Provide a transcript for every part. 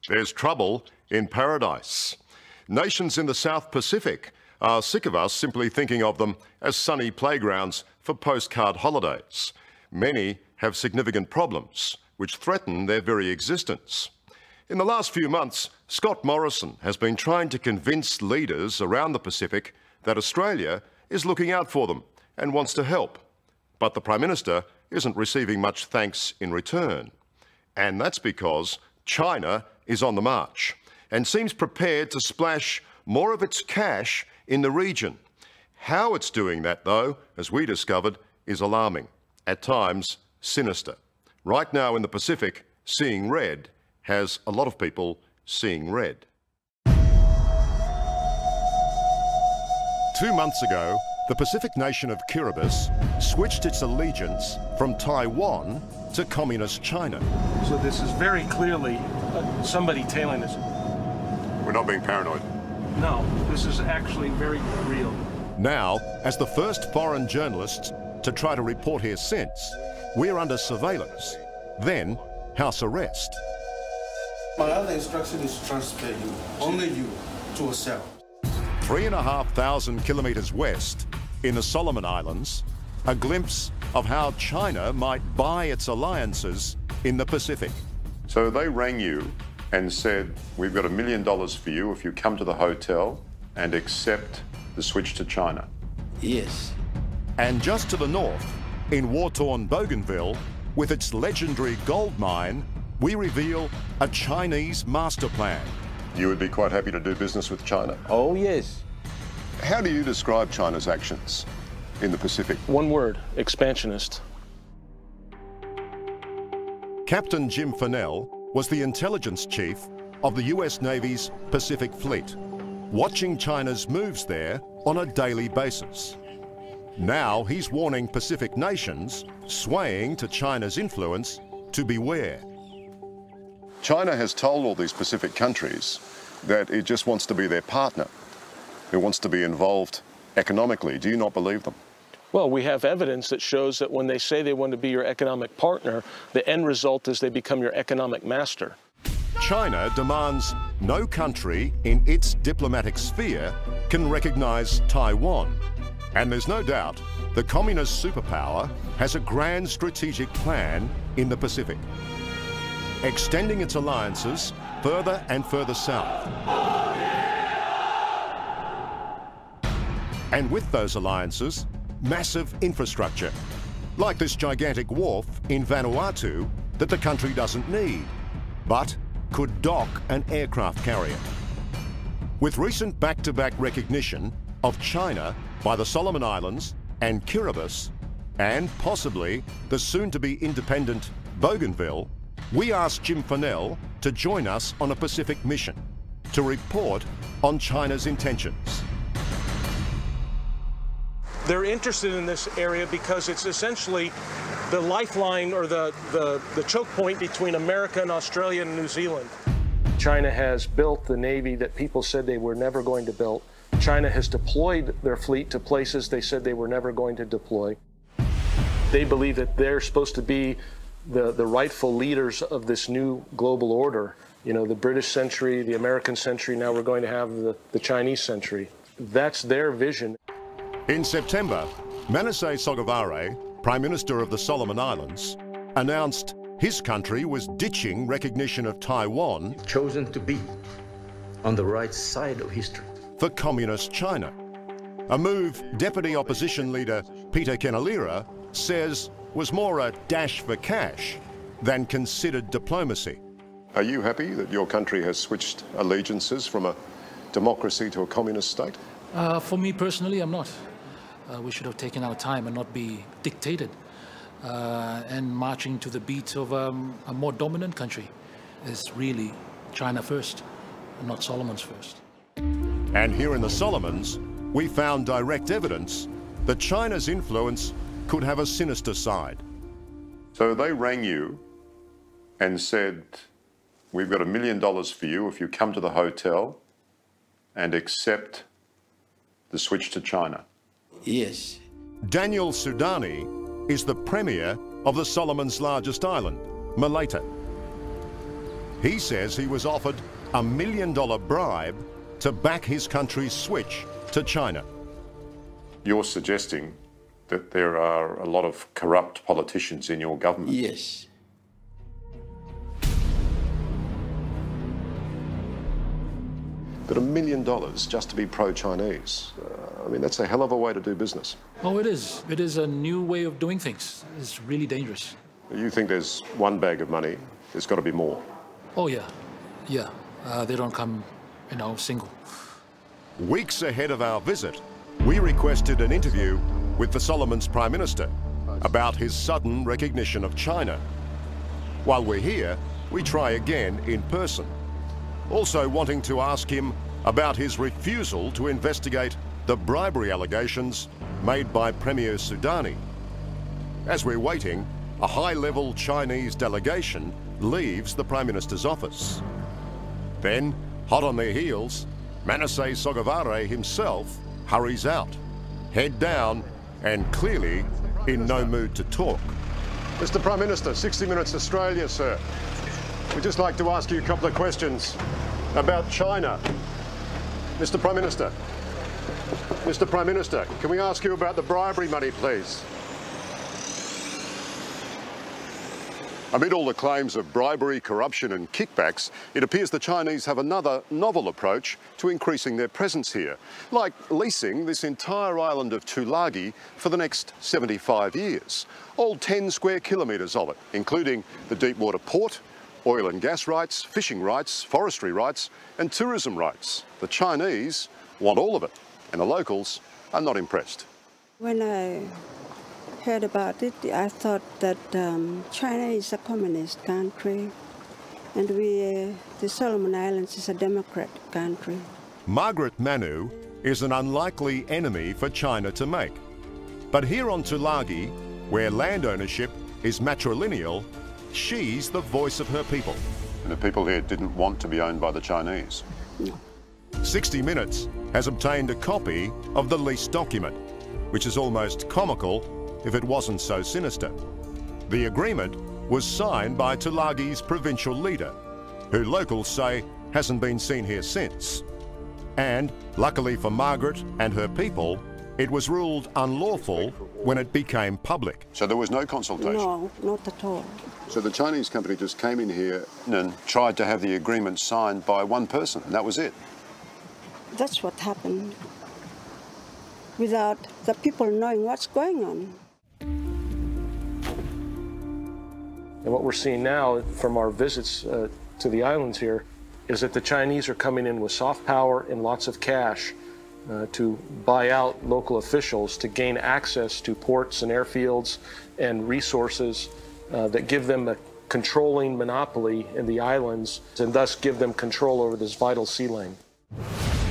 There's trouble in paradise. Nations in the South Pacific are sick of us simply thinking of them as sunny playgrounds for postcard holidays. Many have significant problems which threaten their very existence. In the last few months, Scott Morrison has been trying to convince leaders around the Pacific that Australia is looking out for them and wants to help. But the Prime Minister isn't receiving much thanks in return. And that's because China is on the march and seems prepared to splash more of its cash in the region. How it's doing that, though, as we discovered, is alarming, at times sinister. Right now in the Pacific, seeing red has a lot of people seeing red. 2 months ago, the Pacific nation of Kiribati switched its allegiance from Taiwan to Communist China. So this is very clearly somebody tailing us. We're not being paranoid. No, this is actually very real. Now, as the first foreign journalists to try to report here since, we're under surveillance, then house arrest. My other instruction is to transfer you, only you, to a cell. 3,500 kilometres west, in the Solomon Islands, a glimpse of how China might buy its alliances in the Pacific. So they rang you and said, we've got $1 million for you if you come to the hotel and accept the switch to China. Yes. And just to the north, in war-torn Bougainville, with its legendary gold mine, we reveal a Chinese master plan. You would be quite happy to do business with China? Oh, yes. How do you describe China's actions in the Pacific? One word, expansionist. Captain Jim Fennell was the intelligence chief of the US Navy's Pacific Fleet, watching China's moves there on a daily basis. Now he's warning Pacific nations swaying to China's influence to beware. China has told all these Pacific countries that it just wants to be their partner. It wants to be involved economically. Do you not believe them? Well, we have evidence that shows that when they say they want to be your economic partner, the end result is they become your economic master. China demands no country in its diplomatic sphere can recognize Taiwan. And there's no doubt the communist superpower has a grand strategic plan in the Pacific, extending its alliances further and further south. And with those alliances, massive infrastructure, like this gigantic wharf in Vanuatu that the country doesn't need, but could dock an aircraft carrier. With recent back-to-back recognition of China by the Solomon Islands and Kiribati, and possibly the soon-to-be independent Bougainville, we asked Jim Fennell to join us on a Pacific mission to report on China's intentions. They're interested in this area because it's essentially the lifeline or the choke point between America and Australia and New Zealand. China has built the Navy that people said they were never going to build. China has deployed their fleet to places they said they were never going to deploy. They believe that they're supposed to be the rightful leaders of this new global order. You know, the British century, the American century, now we're going to have the Chinese century. That's their vision. In September, Manasseh Sogavare, Prime Minister of the Solomon Islands, announced his country was ditching recognition of Taiwan, chosen to be on the right side of history, for Communist China. A move Deputy Opposition Leader Peter Kenalira says was more a dash for cash than considered diplomacy. Are you happy that your country has switched allegiances from a democracy to a communist state? For me personally, I'm not. We should have taken our time and not be dictated and marching to the beat of a more dominant country. It's really China first, and not Solomon's first. And here in the Solomons, we found direct evidence that China's influence could have a sinister side. So they rang you and said, we've got $1 million for you if you come to the hotel and accept the switch to China. Yes. Daniel Sudani is the premier of the Solomons' largest island, Maleta. He says he was offered $1 million bribe to back his country's switch to China. You're suggesting that there are a lot of corrupt politicians in your government? Yes. But $1 million just to be pro-Chinese, I mean, that's a hell of a way to do business. Oh, it is. It is a new way of doing things. It's really dangerous. You think there's one bag of money, there's got to be more. Oh, yeah. Yeah. They don't come, single. Weeks ahead of our visit, we requested an interview with the Solomons Prime Minister about his sudden recognition of China. While we're here, we try again in person, also wanting to ask him about his refusal to investigate the bribery allegations made by Premier Sudani. As we're waiting, a high-level Chinese delegation leaves the Prime Minister's office. Then, hot on their heels, Manasseh Sogavare himself hurries out, head down, and clearly in no mood to talk. Mr. Prime Minister, 60 Minutes Australia, sir. We'd just like to ask you a couple of questions about China. Mr. Prime Minister. Mr. Prime Minister, can we ask you about the bribery money, please? Amid all the claims of bribery, corruption and kickbacks, it appears the Chinese have another novel approach to increasing their presence here, like leasing this entire island of Tulagi for the next 75 years. All 10 square kilometres of it, including the deep water port, oil and gas rights, fishing rights, forestry rights and tourism rights. The Chinese want all of it, and the locals are not impressed. When I heard about it, I thought that China is a communist country and the Solomon Islands is a democratic country. Margaret Manu is an unlikely enemy for China to make. But here on Tulagi, where land ownership is matrilineal, she's the voice of her people. And the people here didn't want to be owned by the Chinese? No. 60 Minutes has obtained a copy of the lease document, which is almost comical if it wasn't so sinister. The agreement was signed by Tulagi's provincial leader, who locals say hasn't been seen here since. And, luckily for Margaret and her people, it was ruled unlawful when it became public. So there was no consultation? No, not at all. So the Chinese company just came in here and tried to have the agreement signed by one person, and that was it? That's what happened, without the people knowing what's going on. And what we're seeing now from our visits to the islands here is that the Chinese are coming in with soft power and lots of cash to buy out local officials to gain access to ports and airfields and resources that give them a controlling monopoly in the islands and thus give them control over this vital sea lane.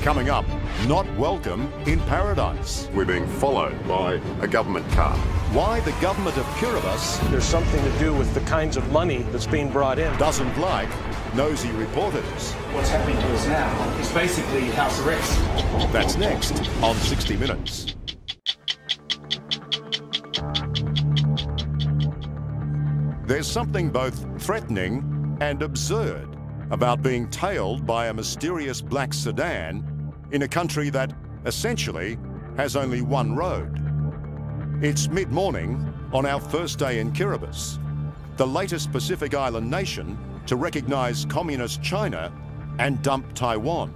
Coming up, not welcome in paradise. We're being followed by a government car. Why the government of Kiribati There's something to do with the kinds of money that's being brought in. doesn't like nosy reporters. What's happening to us now is basically house arrest. That's next on 60 Minutes. There's something both threatening and absurd about being tailed by a mysterious black sedan in a country that essentially has only one road. It's mid-morning on our first day in Kiribati, the latest Pacific island nation to recognize communist China and dump Taiwan.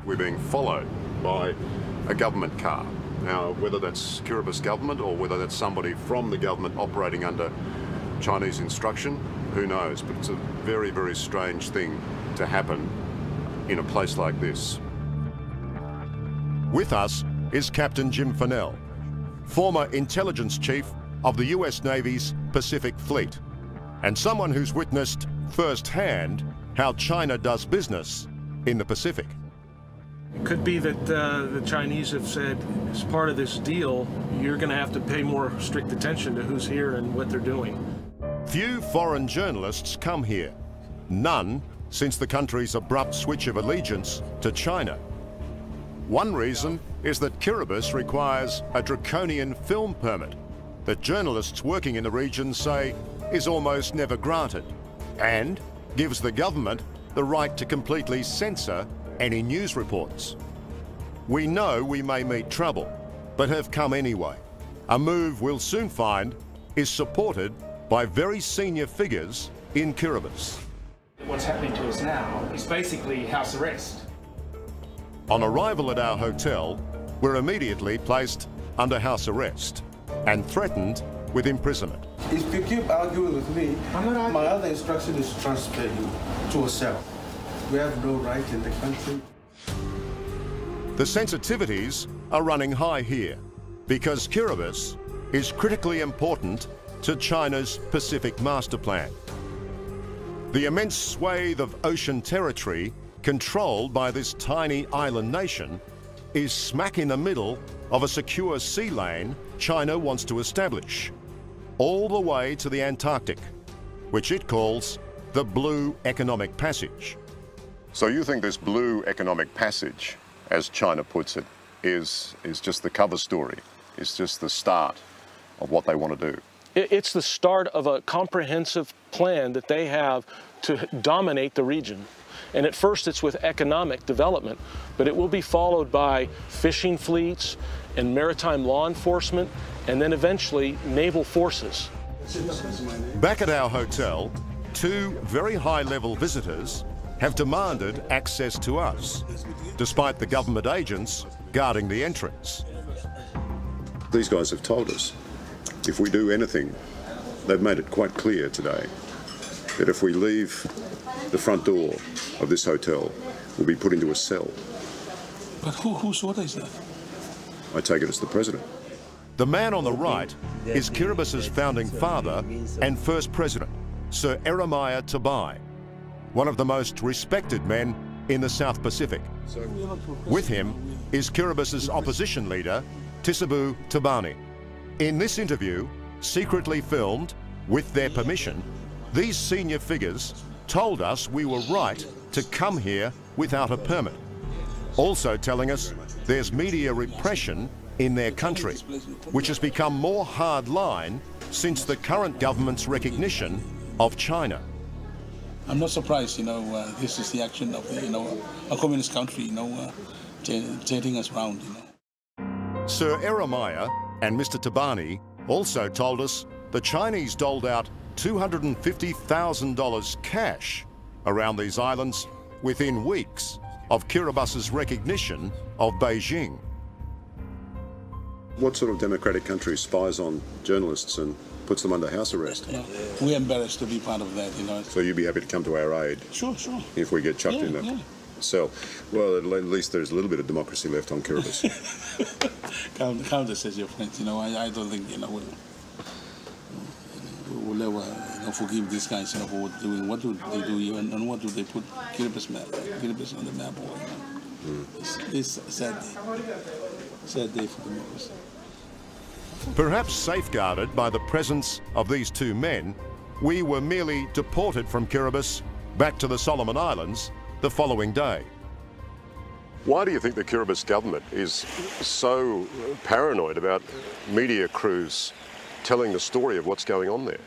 We're being followed by a government car. Now, whether that's Kiribati government or whether that's somebody from the government operating under Chinese instruction, who knows? But it's a very, very strange thing to happen in a place like this. With us is Captain Jim Fennell, former intelligence chief of the US Navy's Pacific Fleet, and someone who's witnessed firsthand how China does business in the Pacific. It could be that the Chinese have said, as part of this deal, you're going to have to pay more strict attention to who's here and what they're doing. Few foreign journalists come here, none since the country's abrupt switch of allegiance to China. One reason is that Kiribati requires a draconian film permit that journalists working in the region say is almost never granted. And gives the government the right to completely censor any news reports. We know we may meet trouble, but have come anyway. A move we'll soon find is supported by very senior figures in Kiribati. What's happening to us now is basically house arrest. On arrival at our hotel, we're immediately placed under house arrest and threatened with imprisonment. If you keep arguing with me, my other instruction is to transfer you to a cell. We have no right in the country. The sensitivities are running high here because Kiribati is critically important to China's Pacific Master Plan. The immense swathe of ocean territory controlled by this tiny island nation is smack in the middle of a secure sea lane China wants to establish, all the way to the Antarctic, which it calls the Blue Economic Passage. So you think this blue economic passage, as China puts it, is just the cover story? It's just the start of what they want to do? It's the start of a comprehensive plan that they have to dominate the region. And at first it's with economic development, but it will be followed by fishing fleets and maritime law enforcement, and then eventually naval forces. Back at our hotel, two very high-level visitors have demanded access to us, despite the government agents guarding the entrance. These guys have told us if we do anything, they've made it quite clear today that if we leave the front door of this hotel, we'll be put into a cell. But whose order is that? I take it as the president. The man on the right is Kiribati's founding father and first president, Sir Eremiah Tabai, one of the most respected men in the South Pacific. With him is Kiribati's opposition leader, Tisabu Tabani. In this interview, secretly filmed with their permission, these senior figures told us we were right to come here without a permit, also telling us there's media repression in their country, which has become more hardline since the current government's recognition of China. I'm not surprised, this is the action of, a communist country, taking us around, Sir Eremiah and Mr. Tabani also told us the Chinese doled out $250,000 cash around these islands within weeks of Kiribati's recognition of Beijing. What sort of democratic country spies on journalists and puts them under house arrest? We're embarrassed to be part of that, So you'd be happy to come to our aid? Sure. If we get chucked in the cell. Well, at least there's a little bit of democracy left on Kiribati. Count us as your friends, I don't think, we'll ever forgive these guys, for what they're doing. What do they do, and what do they put Kiribati on the map? It's a sad day for democracy. Perhaps safeguarded by the presence of these two men, we were merely deported from Kiribati back to the Solomon Islands the following day. Why do you think the Kiribati government is so paranoid about media crews telling the story of what's going on there?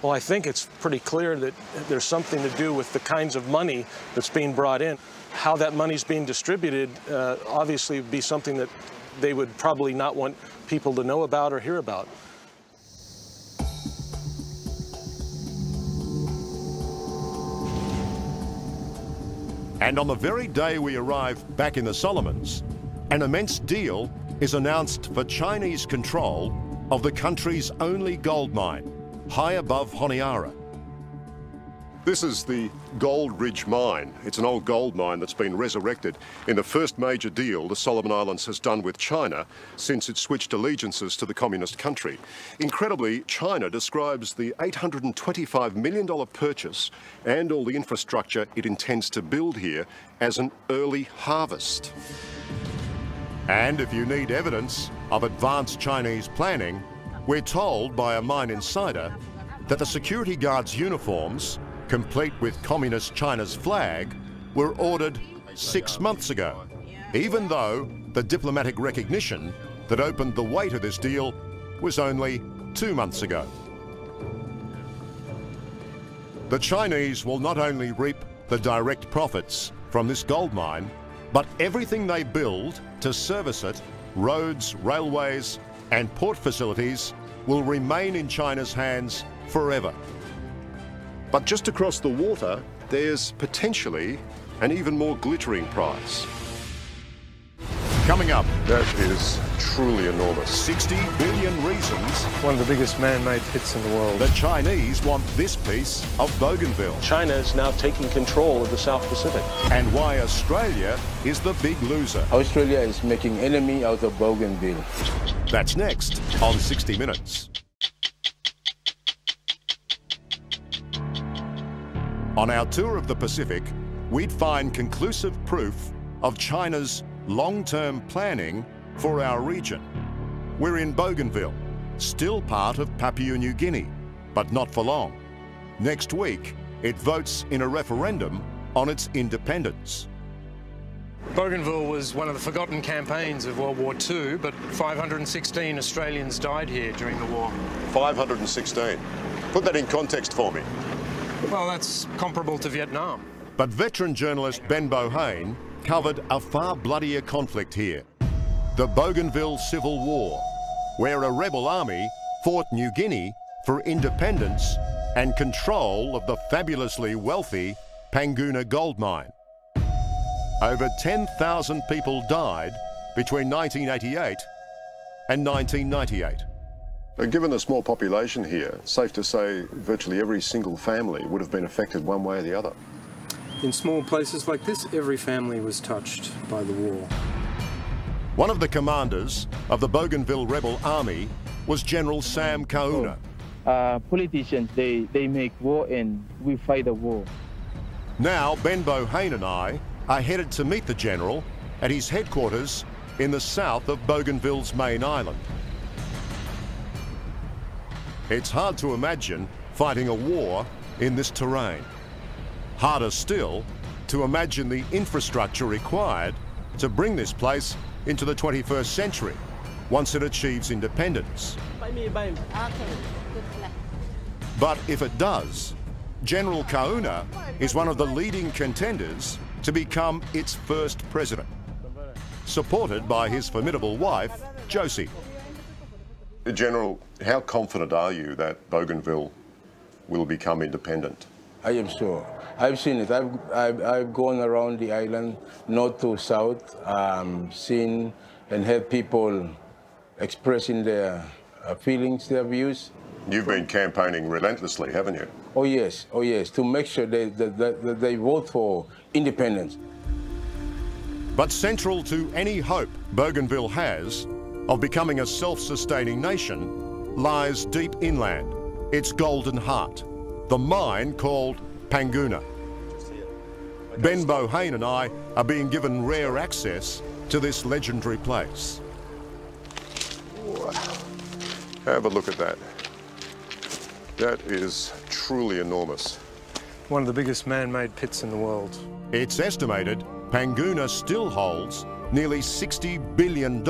Well, I think it's pretty clear that there's something to do with the kinds of money that's being brought in. How that money's being distributed obviously would be something that they would probably not want people to know about or hear about. And on the very day we arrive back in the Solomons, an immense deal is announced for Chinese control of the country's only gold mine, high above Honiara. This is the Gold Ridge Mine. It's an old gold mine that's been resurrected in the first major deal the Solomon Islands has done with China since it switched allegiances to the communist country. Incredibly, China describes the $825 million purchase and all the infrastructure it intends to build here as an early harvest. And if you need evidence of advanced Chinese planning, we're told by a mine insider that the security guards' uniforms, complete with Communist China's flag, were ordered 6 months ago, even though the diplomatic recognition that opened the way to this deal was only 2 months ago. The Chinese will not only reap the direct profits from this gold mine, but everything they build to service it, roads, railways, and port facilities, will remain in China's hands forever. But just across the water, there's potentially an even more glittering prize. Coming up, That is truly enormous. 60 billion reasons One of the biggest man-made pits in the world. the Chinese want this piece of Bougainville, China is now taking control of the South Pacific. and why Australia is the big loser. Australia is making enemy out of Bougainville. That's next on 60 Minutes. On our tour of the Pacific, we'd find conclusive proof of China's long-term planning for our region. We're in Bougainville, still part of Papua New Guinea, but not for long. Next week, it votes in a referendum on its independence. Bougainville was one of the forgotten campaigns of World War II, but 516 Australians died here during the war. 516. Put that in context for me. Well, that's comparable to Vietnam. But veteran journalist Ben Bohane covered a far bloodier conflict here. The Bougainville Civil War, where a rebel army fought New Guinea for independence and control of the fabulously wealthy Panguna gold mine. Over 10,000 people died between 1988 and 1998. Given the small population here, it's safe to say virtually every single family would have been affected one way or the other. In small places like this, every family was touched by the war. One of the commanders of the Bougainville rebel army was General Sam Kauna. Politicians, they make war and we fight the war. Now, Ben Bohane and I are headed to meet the general at his headquarters in the south of Bougainville's main island. It's hard to imagine fighting a war in this terrain. Harder still to imagine the infrastructure required to bring this place into the 21st century once it achieves independence. But if it does, General Kauna is one of the leading contenders to become its first president, supported by his formidable wife, Josie. General, how confident are you that Bougainville will become independent? I am sure. I've seen it. I've gone around the island, north to south, seen and heard people expressing their feelings, their views. You've been campaigning relentlessly, haven't you? Oh yes, to make sure that they vote for independence. But central to any hope Bougainville has of becoming a self-sustaining nation lies deep inland, its golden heart, the mine called Panguna. Ben Bohane and I are being given rare access to this legendary place. Wow. Have a look at that. That is truly enormous. One of the biggest man-made pits in the world. It's estimated Panguna still holds nearly $60 billion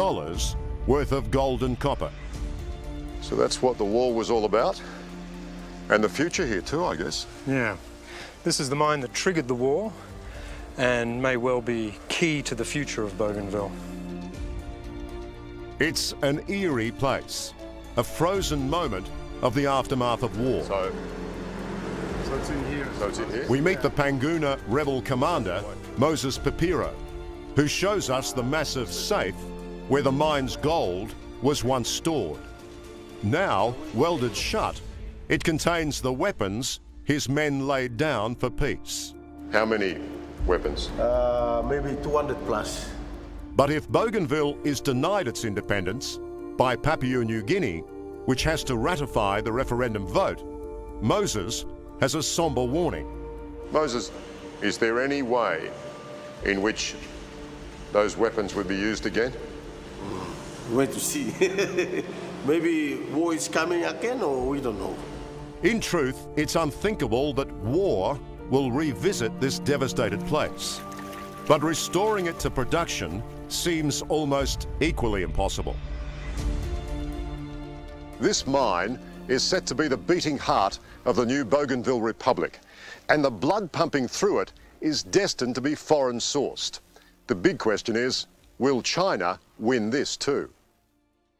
worth of gold and copper. So that's what the war was all about? And the future here too, I guess. Yeah. This is the mine that triggered the war and may well be key to the future of Bougainville. It's an eerie place, a frozen moment of the aftermath of war. So it's in here. So it's in here? We meet the Panguna rebel commander, Moses Papiro, who shows us the massive safe where the mine's gold was once stored. Now, welded shut, it contains the weapons his men laid down for peace. How many weapons? Maybe 200 plus. But if Bougainville is denied its independence by Papua New Guinea, which has to ratify the referendum vote, Moses has a somber warning. Moses, is there any way in which those weapons would be used again? Wait to see. Maybe war is coming again, or we don't know. In truth, it's unthinkable that war will revisit this devastated place. But restoring it to production seems almost equally impossible. This mine is set to be the beating heart of the new Bougainville Republic. and the blood pumping through it is destined to be foreign sourced. The big question is, will China win this too?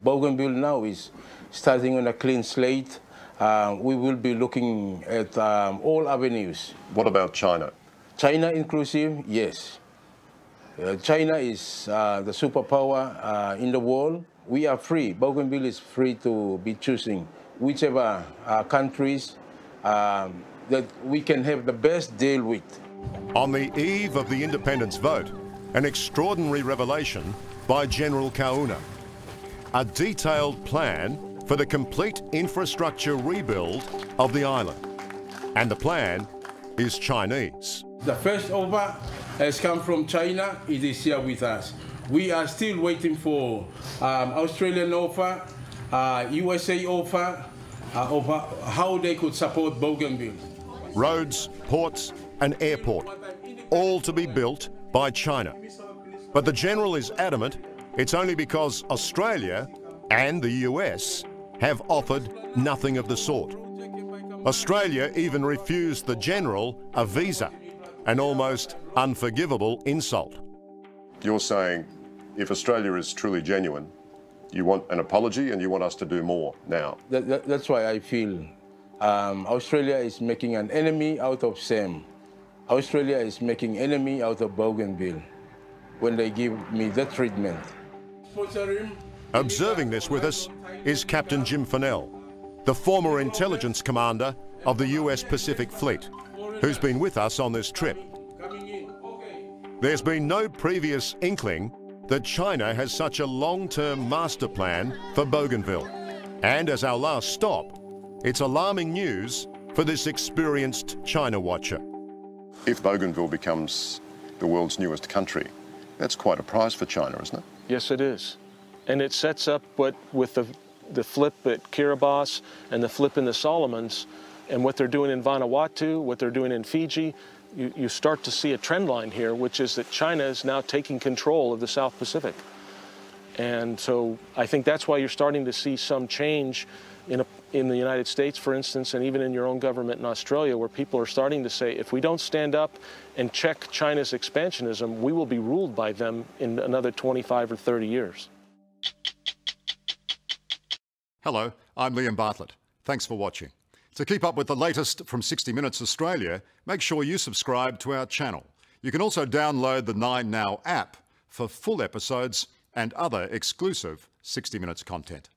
Bougainville now is starting on a clean slate. We will be looking at all avenues. What about China? China inclusive, yes. China is the superpower in the world. We are free. Bougainville is free to be choosing whichever countries that we can have the best deal with. On the eve of the independence vote, an extraordinary revelation by General Kauna. A detailed plan for the complete infrastructure rebuild of the island. And the plan is Chinese. The first offer has come from China. It is here with us. We are still waiting for Australian offer, USA offer of how they could support Bougainville. Roads, ports and airport, all to be built by China. But the General is adamant it's only because Australia and the US have offered nothing of the sort. Australia even refused the General a visa, an almost unforgivable insult. You're saying if Australia is truly genuine, you want an apology and you want us to do more now. That's why I feel Australia is making an enemy out of Sam. Australia is making enemy out of Bougainville when they give me that treatment. Observing this with us is Captain Jim Fennell, the former intelligence commander of the US Pacific Fleet, who's been with us on this trip. There's been no previous inkling that China has such a long-term master plan for Bougainville. And as our last stop, it's alarming news for this experienced China watcher. If Bougainville becomes the world's newest country, that's quite a prize for China, isn't it? Yes, it is. And it sets up what with the flip at Kiribati and the flip in the Solomons and what they're doing in Vanuatu, what they're doing in Fiji, you start to see a trend line here, which is that China is now taking control of the South Pacific. And so I think that's why you're starting to see some change in the United States, for instance, and even in your own government in Australia, where people are starting to say, if we don't stand up and check China's expansionism, we will be ruled by them in another 25 or 30 years. Hello, I'm Liam Bartlett. Thanks for watching. To keep up with the latest from 60 Minutes Australia, make sure you subscribe to our channel. You can also download the 9Now app for full episodes and other exclusive 60 Minutes content.